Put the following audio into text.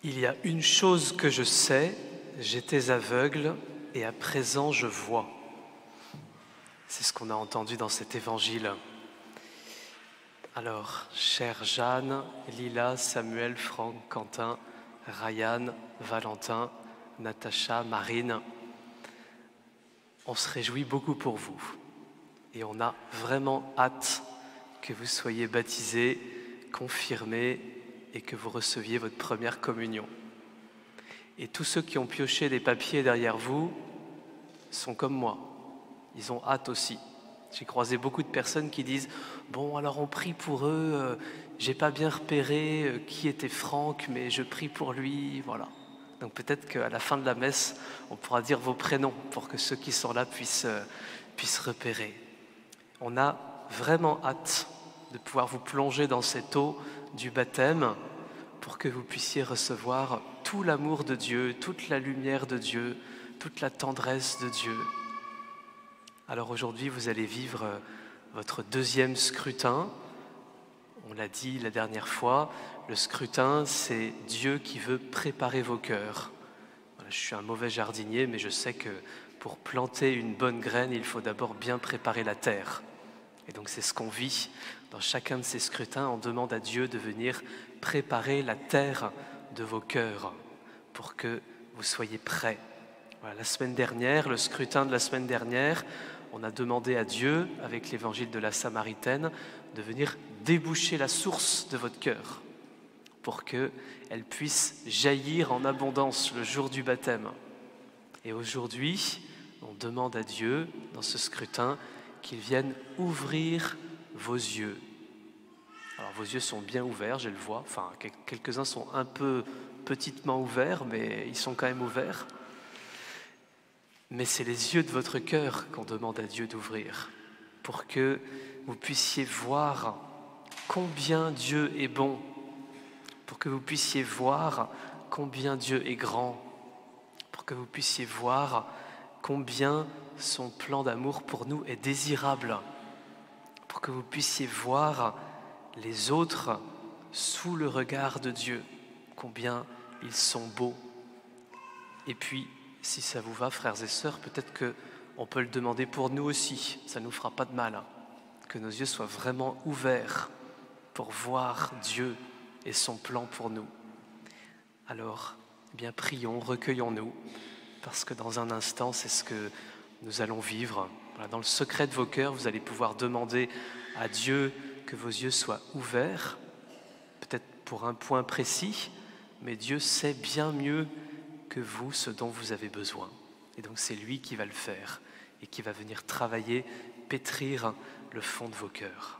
Il y a une chose que je sais, j'étais aveugle et à présent je vois. C'est ce qu'on a entendu dans cet évangile. Alors, chère Jeanne, Lila, Samuel, Franck, Quentin, Ryan, Valentin, Natacha, Marine, on se réjouit beaucoup pour vous. Et on a vraiment hâte que vous soyez baptisés, confirmés et que vous receviez votre première communion. Et tous ceux qui ont pioché des papiers derrière vous sont comme moi. Ils ont hâte aussi. J'ai croisé beaucoup de personnes qui disent « Bon, alors on prie pour eux, j'ai pas bien repéré qui était Franck, mais je prie pour lui, voilà. » Donc peut-être qu'à la fin de la messe, on pourra dire vos prénoms pour que ceux qui sont là puissent repérer. On a vraiment hâte de pouvoir vous plonger dans cette eau du baptême pour que vous puissiez recevoir tout l'amour de Dieu, toute la lumière de Dieu, toute la tendresse de Dieu. Alors aujourd'hui, vous allez vivre votre deuxième scrutin. On l'a dit la dernière fois, le scrutin, c'est Dieu qui veut préparer vos cœurs. Voilà, je suis un mauvais jardinier, mais je sais que pour planter une bonne graine, il faut d'abord bien préparer la terre. Et donc c'est ce qu'on vit dans chacun de ces scrutins. On demande à Dieu de venir préparer la terre de vos cœurs pour que vous soyez prêts. Voilà, la semaine dernière, le scrutin de la semaine dernière, on a demandé à Dieu, avec l'évangile de la Samaritaine, de venir déboucher la source de votre cœur pour qu'elle puisse jaillir en abondance le jour du baptême. Et aujourd'hui, on demande à Dieu, dans ce scrutin, qu'il vienne ouvrir vos yeux. Alors vos yeux sont bien ouverts, je le vois, enfin quelques-uns sont un peu petitement ouverts, mais ils sont quand même ouverts. Mais c'est les yeux de votre cœur qu'on demande à Dieu d'ouvrir pour que vous puissiez voir combien Dieu est bon, pour que vous puissiez voir combien Dieu est grand, pour que vous puissiez voir combien son plan d'amour pour nous est désirable, pour que vous puissiez voir les autres sous le regard de Dieu, combien ils sont beaux. Et puis, si ça vous va, frères et sœurs, peut-être qu'on peut le demander pour nous aussi, ça ne nous fera pas de mal, que nos yeux soient vraiment ouverts pour voir Dieu et son plan pour nous. Alors, eh bien, prions, recueillons-nous, parce que dans un instant, c'est ce que nous allons vivre. Voilà, dans le secret de vos cœurs, vous allez pouvoir demander à Dieu que vos yeux soient ouverts, peut-être pour un point précis, mais Dieu sait bien mieux que vous ce dont vous avez besoin. Et donc c'est lui qui va le faire et qui va venir travailler, pétrir le fond de vos cœurs.